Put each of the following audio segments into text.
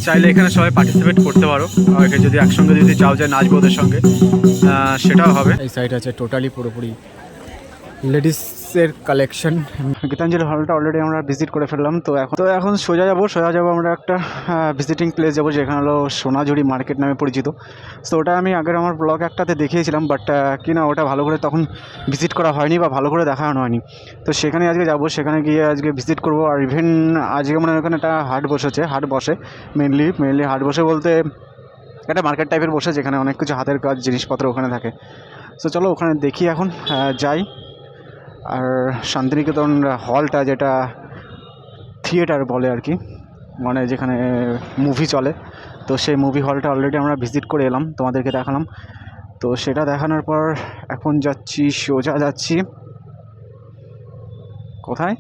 চাইলে এখানে সবাই পার্টিসিপেট করতে পারো, যদি একসঙ্গে যদি চাও যে নাচবো ওদের সঙ্গে, সেটাও হবে। এই সাইড আছে টোটালি পুরোপুরি লেডিসের কালেকশন। গীতাঞ্জলি হলটা অলরেডি আমরা ভিজিট করে ফেললাম। তো এখন সোজা যাবো আমরা একটা ভিজিটিং প্লেস যাবো, যেখানে হলো সোনাঝুরি মার্কেট নামে পরিচিত। তো ওটা আমি আগের আমার ব্লগ একটাতে দেখিয়েছিলাম, বাট কি না ওটা ভালো করে তখন ভিজিট করা হয়নি বা ভালো করে দেখানো হয়নি। তো সেখানে আজকে যাবো, সেখানে গিয়ে আজকে ভিজিট করবো। আর ইভেন আজকে মানে ওখানে একটা হাট বসে মেনলি হাট বসে বলতে একটা মার্কেট টাইপের বসে, যেখানে অনেক কিছু হাতের কাজ জিনিসপত্র ওখানে থাকে। তো চলো ওখানে দেখি এখন যাই। আর শান্তিনিকেতন হলটা, যেটা থিয়েটার বলে আর কি, মানে যেখানে মুভি চলে, তো সেই মুভি হলটা অলরেডি আমরা ভিজিট করে এলাম, তোমাদেরকে দেখালাম। তো সেটা দেখানোর পর এখন সোজা যাচ্ছি কোথায়,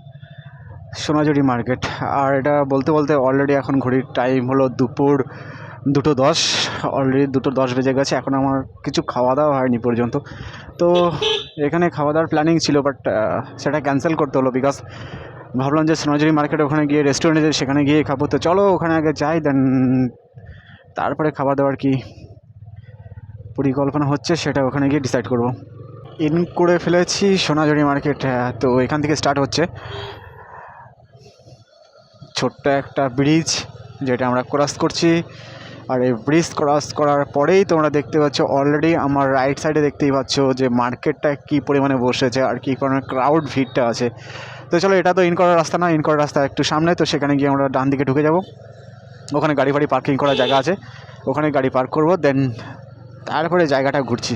সোনাঝুরি মার্কেট। আর এটা বলতে অলরেডি এখন ঘড়ির টাইম হলো দুপুর 2:10, অলরেডি 2:10 বেজে গেছে। এখন আমার কিছু খাওয়া দাওয়া হয়নি পর্যন্ত। তো এখানে খাওয়া দাওয়ার প্ল্যানিং ছিল, বাট সেটা ক্যান্সেল করতে হলো, বিকজ ভাবলাম যে সোনাঝুরি মার্কেট ওখানে গিয়ে রেস্টুরেন্টে সেখানে গিয়ে খাবো। তো চলো ওখানে আগে যাই, দেন তারপরে খাবার দাবার কি পরিকল্পনা হচ্ছে সেটা ওখানে গিয়ে ডিসাইড করব। ইন করে ফেলেছি সোনাঝুরি মার্কেট। তো এখান থেকে স্টার্ট হচ্ছে ছোট্ট একটা ব্রিজ, যেটা আমরা ক্রস করছি। আর এই ব্রিজ ক্রস করার পরেই তোমরা দেখতে পাচ্ছ, অলরেডি আমার রাইট সাইডে দেখতেই পাচ্ছ যে মার্কেটটা কী পরিমাণে বসেছে আর কী পরিমাণে ক্রাউড ভিড়টা আছে। তো চলো, এটা তো ইন করার রাস্তা না, ইন করার রাস্তা একটু সামনে। তো সেখানে গিয়ে আমরা ডান দিকে ঢুকে যাব, ওখানে গাড়ি ফাড়ি পার্কিং করার জায়গা আছে, ওখানে গাড়ি পার্ক করবো, দেন তারপরে জায়গাটা ঘুরছি।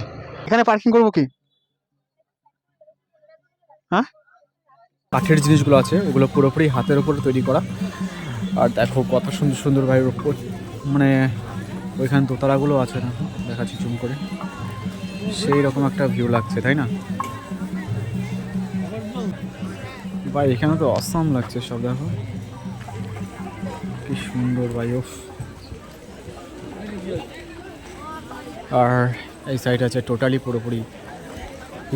এখানে পার্কিং করবো কি? হ্যাঁ, কাঠের জিনিসগুলো আছে, ওগুলো পুরোপুরি হাতের উপরে তৈরি করা। আর দেখো কত সুন্দর সুন্দর ভাই, মানে ওইখানে দোতলাগুলো আছে না, দেখাচ্ছি জুম করে, সেই রকম একটা ভিউ লাগছে, তাই না ভাই? এখানে তো অসাম লাগছে সব, দেখো কি সুন্দর ভাই। ওফ। আর এই সাইড আছে টোটালি পুরোপুরি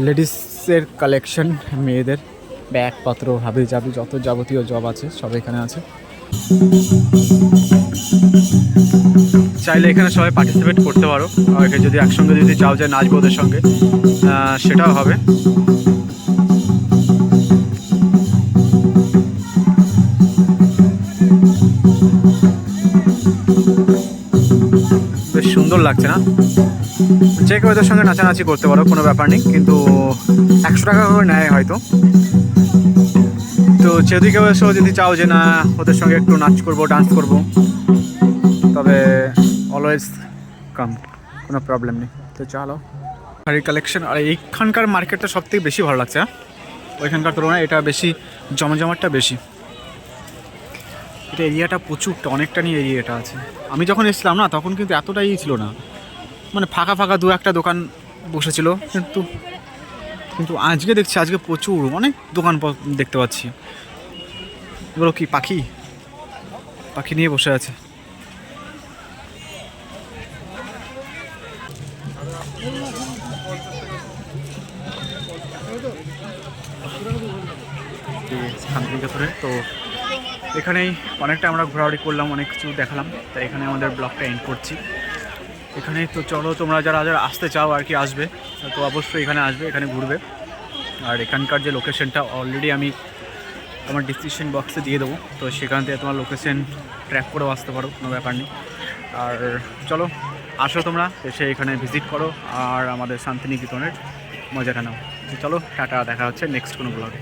লেডিসের কালেকশন, মেয়েদের ব্যাগপত্র হাবি জাবি যত যাবতীয় জব আছে সব এখানে আছে। চাইলে এখানে সবাই পার্টিসিপেট করতে পারো, যদি একসঙ্গে যদি চাও যে নাচবো ওদের সঙ্গে, সেটাও হবে। বেশ সুন্দর লাগছে না? যে কেউ ওদের সঙ্গে নাচানাচি করতে পারো, কোনো ব্যাপার নেই, কিন্তু 100 টাকা করে নেয় হয়তো। তো যদি কেউ এসেও যদি চাও যে না ওদের সঙ্গে একটু নাচ করবো, ডান্স করবো, তবে অলওয়েজ কাম, কোনো প্রবলেম নেই। তো চলো। আর এই কালেকশন, আর এইখানকার মার্কেটটা সব থেকে বেশি ভালো লাগছে। ওইখানকার তুলনায় এটা বেশি জমজমাটটা বেশি। এটা এরিয়াটা প্রচুর, অনেকটা নিয়ে এরিয়াটা আছে। আমি যখন এসেছিলাম না, তখন কিন্তু এতটাই ছিল না, মানে ফাঁকা ফাঁকা দু একটা দোকান বসেছিল। কিন্তু আজকে দেখছি, আজকে প্রচুর অনেক দোকান দেখতে পাচ্ছি। এগুলো কি পাখি নিয়ে বসে আছে। শান্তিনিকেতনে তো এখানেই অনেকটা আমরা ঘোরাঘুরি করলাম, অনেক কিছু দেখালাম, তাই এখানে আমাদের ব্লগটা এন্ড করছি এখানে। তো চলো, তোমরা যারা যারা আসতে চাও আর কি, আসবে তো অবশ্যই এখানে আসবে, এখানে ঘুরবে। আর এখানকার যে লোকেশনটা অলরেডি আমি আমার ডিসক্রিপশন বক্সে দিয়ে দেবো, তো সেখান থেকে তোমার লোকেশন ট্র্যাক করেও আসতে পারো, কোনো ব্যাপার নেই। আর চলো, আসো তোমরা, এসে এখানে ভিজিট করো আর আমাদের শান্তিনিকেতনের মজাটা নাও। তো চলো, টাটা, দেখা হচ্ছে নেক্সট কোনো ব্লগে।